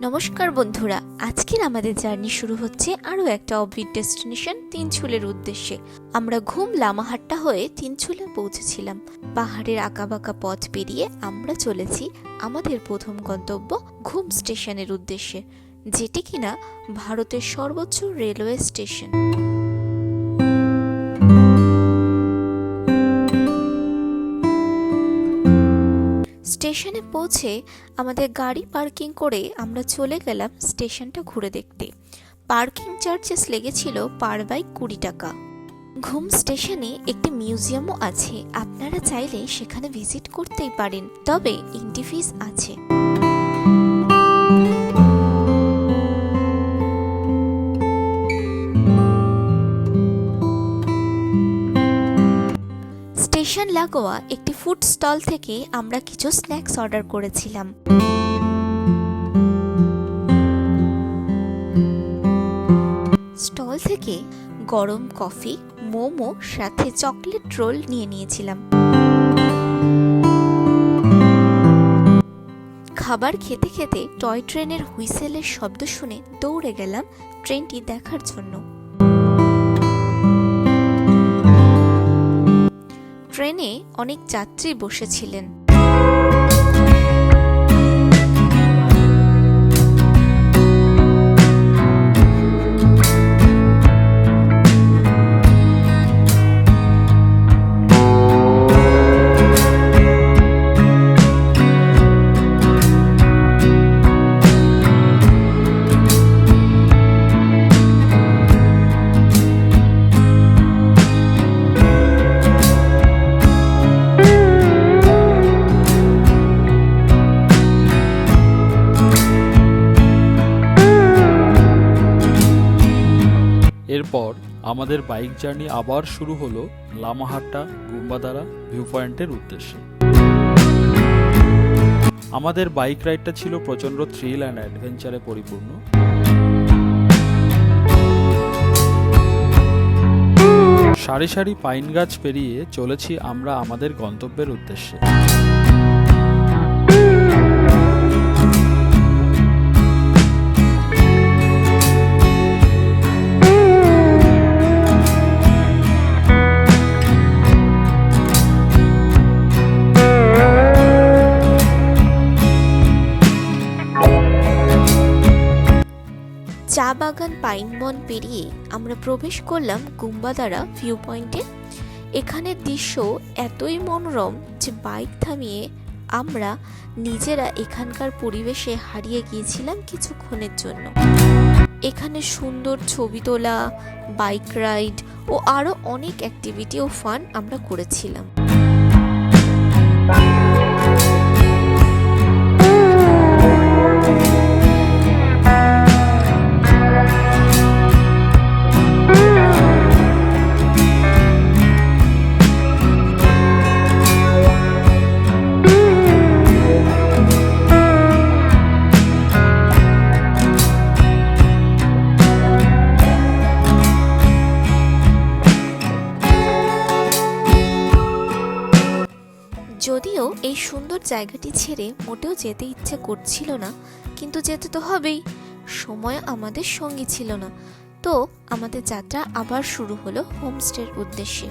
নমস্কার বন্ধুরা, আজকের আমাদের জার্নি শুরু হচ্ছে আরও একটা অফবিট ডেস্টিনেশন তিনছুলের উদ্দেশ্যে। আমরা ঘুম লামাহাট্টা হয়ে তিনছুলে পৌঁছেছিলাম। পাহাড়ের আঁকাবাঁকা পথ পেরিয়ে আমরা চলেছি আমাদের প্রথম গন্তব্য ঘুম স্টেশনের উদ্দেশ্যে, যেটি কিনা ভারতের সর্বোচ্চ রেলওয়ে স্টেশন। স্টেশনে পৌঁছে আমাদের গাড়ি পার্কিং করে আমরা চলে গেলাম স্টেশনটা ঘুরে দেখতে। পার্কিং চার্জেস লেগেছিল পার বাইক 20 টাকা। ঘুম স্টেশনে একটি মিউজিয়ামও আছে, আপনারা চাইলে সেখানে ভিজিট করতেই পারেন, তবে এন্ট্রি ফিস আছে। স্টেশন লাগোয়া একটি ফুড স্টল থেকে আমরা কিছু স্ন্যাক্স অর্ডার করেছিলাম। স্টল থেকে গরম কফি, মোমো সাথে চকলেট রোল নিয়েছিলাম। খাবার খেতে খেতে টয় ট্রেনের হুইসেলের শব্দ শুনে দৌড়ে গেলাম ট্রেনটি দেখার জন্য। ট্রেনে অনেক যাত্রী বসেছিলেন। এরপর আমাদের বাইক জার্নি আবার শুরু হলো লামাহাট্টা গুম্বাদারা ভিউ পয়েন্টের উদ্দেশ্যে। আমাদের বাইক রাইডটা ছিল প্রচণ্ড থ্রিল অ্যান্ড অ্যাডভেঞ্চারে পরিপূর্ণ। সারি সারি পাইন গাছ পেরিয়ে চলেছি আমরা আমাদের গন্তব্যের উদ্দেশ্যে। চা বাগান পাইন বন পেরিয়ে আমরা প্রবেশ করলাম গুম্বাদারা ভিউ পয়েন্টে। এখানের দৃশ্য এতই মনোরম যে বাইক থামিয়ে আমরা নিজেরা এখানকার পরিবেশে হারিয়ে গিয়েছিলাম কিছুক্ষণের জন্য। এখানে সুন্দর ছবি তোলা, বাইক রাইড ও আরও অনেক অ্যাক্টিভিটি ও ফান আমরা করেছিলাম। যদিও এই সুন্দর জায়গাটি ছেড়ে মোটেও যেতে ইচ্ছে করছিল না, কিন্তু যেতে তো হবেই, সময় আমাদের সঙ্গী ছিল না। তো আমাদের যাত্রা আবার শুরু হলো হোমস্টের উদ্দেশ্যে।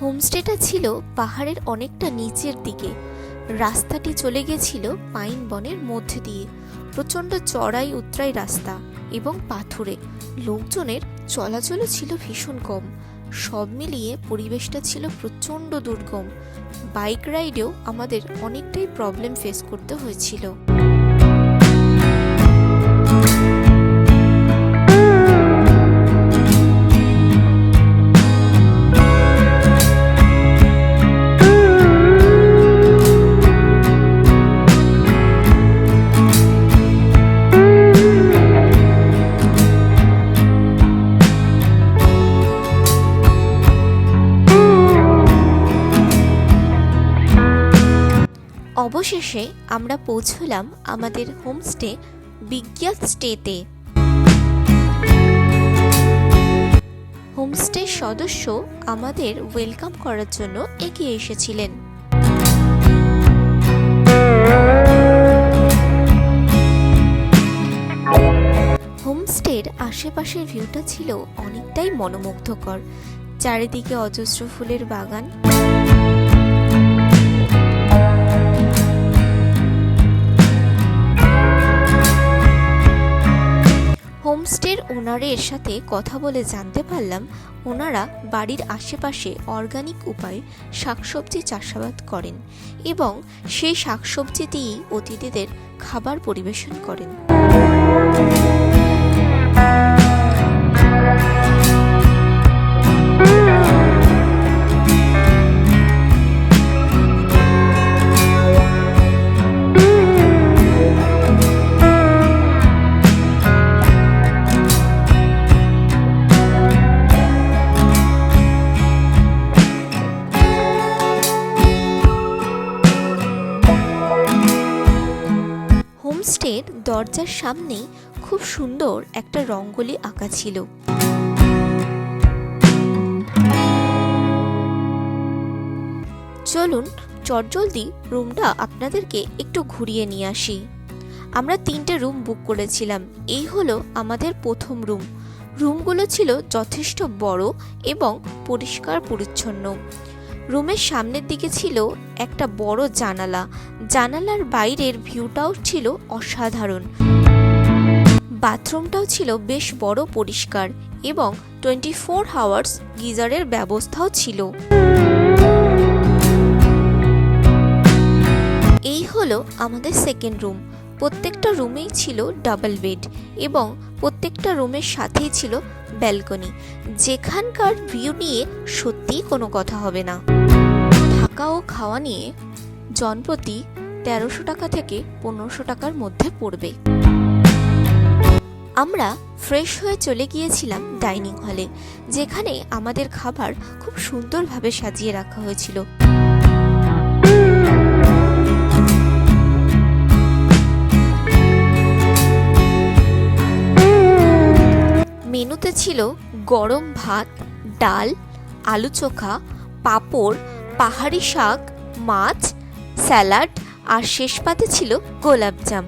হোমস্টেটা ছিল পাহাড়ের অনেকটা নিচের দিকে। রাস্তাটি চলে গেছিল পাইন বনের মধ্যে দিয়ে। প্রচণ্ড চড়াই উতরাই রাস্তা এবং পাথুরে, লোকজনের চলাচলও ছিল ভীষণ কম। সব মিলিয়ে পরিবেশটা ছিল প্রচণ্ড দুর্গম। বাইক রাইডেও আমাদের অনেকটাই প্রবলেম ফেস করতে হয়েছিল। অবশেষে আমরা পৌঁছলাম আমাদের হোমস্টে বিজ্ঞাত স্টেতে। হোমস্টে সদস্য আমাদের ওয়েলকাম করার জন্য এগিয়ে এসেছিলেন। হোমস্টের আশেপাশের ভিউটা ছিল অনেকটাই মনোমুগ্ধকর। চারিদিকে অজস্র ফুলের বাগান, হোমস্টের ওনারের সাথে কথা বলে জানতে পারলাম ওনারা বাড়ির আশেপাশে অর্গানিক উপায়ে শাকসবজি চাষাবাদ করেন এবং সেই শাকসবজি দিয়েই অতিথিদের খাবার পরিবেশন করেন। হোমস্টের দরজার সামনেই খুব সুন্দর একটা রঙ্গোলি আঁকা ছিল। চলুন চটজলদি রুমটা আপনাদেরকে একটু ঘুরিয়ে নিয়ে আসি। আমরা 3টে রুম বুক করেছিলাম। এই হলো আমাদের প্রথম রুম। রুমগুলো ছিল যথেষ্ট বড় এবং পরিষ্কার পরিচ্ছন্ন। রুমের সামনের দিকে ছিল একটা বড় জানালা। জানালার বাইরের ভিউটাও ছিল অসাধারণ। বাথরুমটাও ছিল বেশ বড়, পরিষ্কার এবং 24 আওয়ার্স গিজারের ব্যবস্থাও ছিল। এই হলো আমাদের সেকেন্ড রুম। প্রত্যেকটা রুমেই ছিল ডাবল বেড এবং প্রত্যেকটা রুমের সাথেই ছিল ব্যালকনি, যেখানকার ভিউ নিয়ে সত্যিই কোনো কথা হবে না। থাকা ও খাওয়া নিয়ে জনপ্রতি 1300 টাকা থেকে 1500 টাকার মধ্যে পড়বে। আমরা ফ্রেশ হয়ে চলে গিয়েছিলাম ডাইনিং হলে, যেখানে আমাদের খাবার খুব সুন্দরভাবে সাজিয়ে রাখা হয়েছিল। মেনুতে ছিল গরম ভাত, ডাল, আলু চোখা, পাঁপড়, পাহাড়ি শাক, মাছ, স্যালাড আর শেষ পাতে ছিল গোলাপজাম।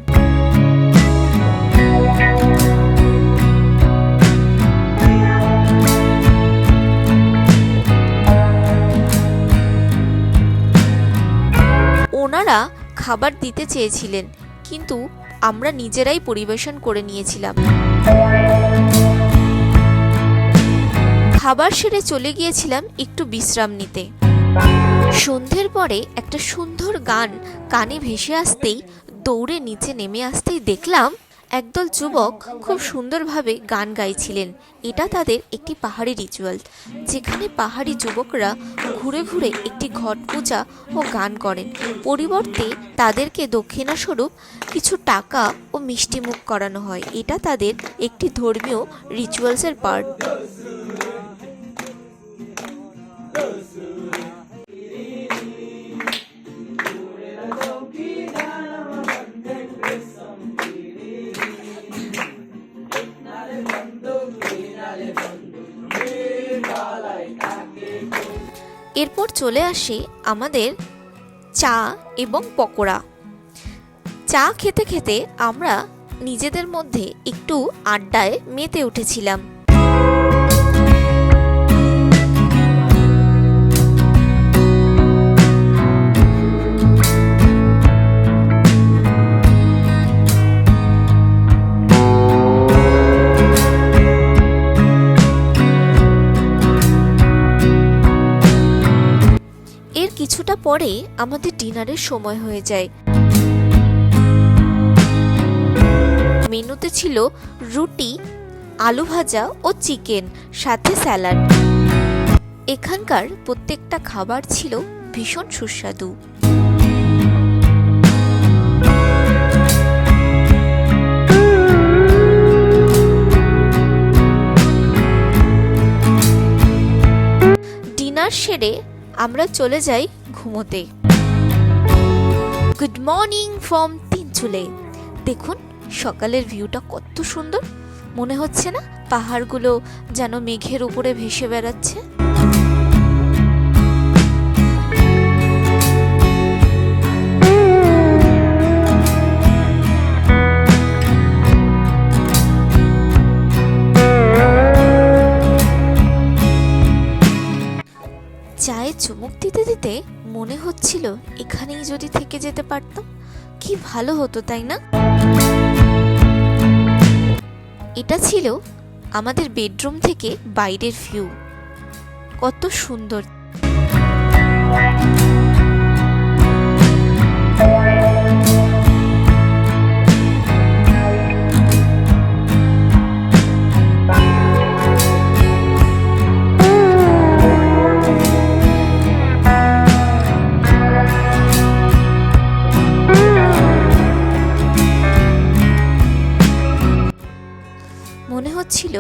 ওনারা খাবার দিতে চেয়েছিলেন, কিন্তু আমরা নিজেরাই পরিবেশন করে নিয়েছিলাম। খাবার সেরে চলে গিয়েছিলাম একটু বিশ্রাম নিতে। সন্ধ্যের পরে একটা সুন্দর গান কানে ভেসে আসতেই দৌড়ে নিচে নেমে আসতেই দেখলাম একদল যুবক খুব সুন্দরভাবে গান গাইছিলেন। এটা তাদের একটি পাহাড়ি রিচুয়াল, যেখানে পাহাড়ি যুবকরা ঘুরে ঘুরে একটি ঘট পূজা ও গান করেন। পরিবর্তে তাদেরকে দক্ষিণাস্বরূপ কিছু টাকা ও মিষ্টিমুখ করানো হয়। এটা তাদের একটি ধর্মীয় রিচুয়ালসের পার্ট। এরপর চলে আসে আমাদের চা এবং পকোড়া। চা খেতে খেতে আমরা নিজেদের মধ্যে একটু আড্ডায় মেতে উঠেছিলাম। কিছুটা পরে আমাদের ডিনারের সময় হয়ে যায়। মেনুতে ছিল রুটি, আলু ভাজা ও চিকেন, সাথে স্যালাড। এখানকার প্রত্যেকটা খাবার ছিল ভীষণ সুস্বাদু। ডিনার সেরে আমরা চলে যাই ঘুমোতে। Good morning from Tinchuley. দেখুন সকালের ভিউটা কত সুন্দর, মনে হচ্ছে না পাহাড়গুলো যেন মেঘের উপরে ভেসে বেড়াচ্ছে। চায়ে চুমুক দিতে দিতে মনে হচ্ছিল এখানেই যদি থেকে যেতে পারতাম কি ভালো হতো, তাই না? এটা ছিল আমাদের বেডরুম থেকে বাইরের ভিউ। কত সুন্দর! মনে হচ্ছিল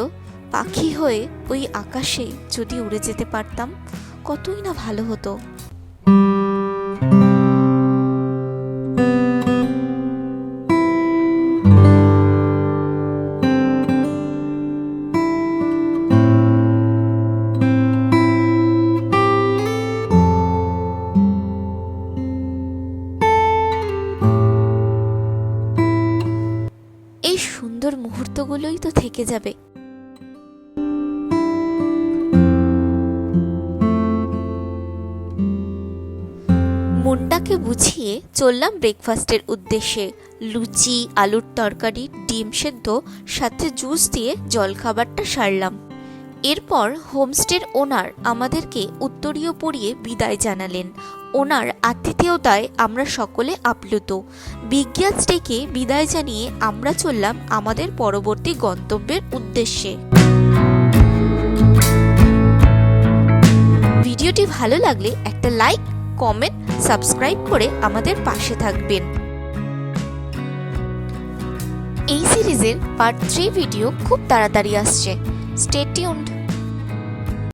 পাখি হয়ে ওই আকাশে যদি উড়ে যেতে পারতাম কতই না ভালো হতো। এই সুন্দর মুহূর্তগুলোই তো থেকে যাবে। মনটাকে বুঝিয়ে চললাম ব্রেকফাস্টের উদ্দেশ্যে। লুচি, আলুর তরকারি, ডিম সেদ্ধ, সাথে জুস দিয়ে জলখাবারটা সারলাম। এরপর হোমস্টের ওনার আমাদেরকে উত্তরীয় পরিয়ে বিদায় জানালেন। ওনার আতিথেয়তায় আমরা সকলে আপ্লুত। বিজ্ঞান থেকে বিদায় জানিয়ে আমরা চললাম আমাদের পরবর্তী গন্তব্যের উদ্দেশ্যে। ভিডিওটি ভালো লাগলে একটা লাইক, কমেন্ট, সাবস্ক্রাইব করে আমাদের পাশে থাকবেন। এই সিরিজের পার্ট 3 ভিডিও খুব তাড়াতাড়ি আসছে। Stay tuned.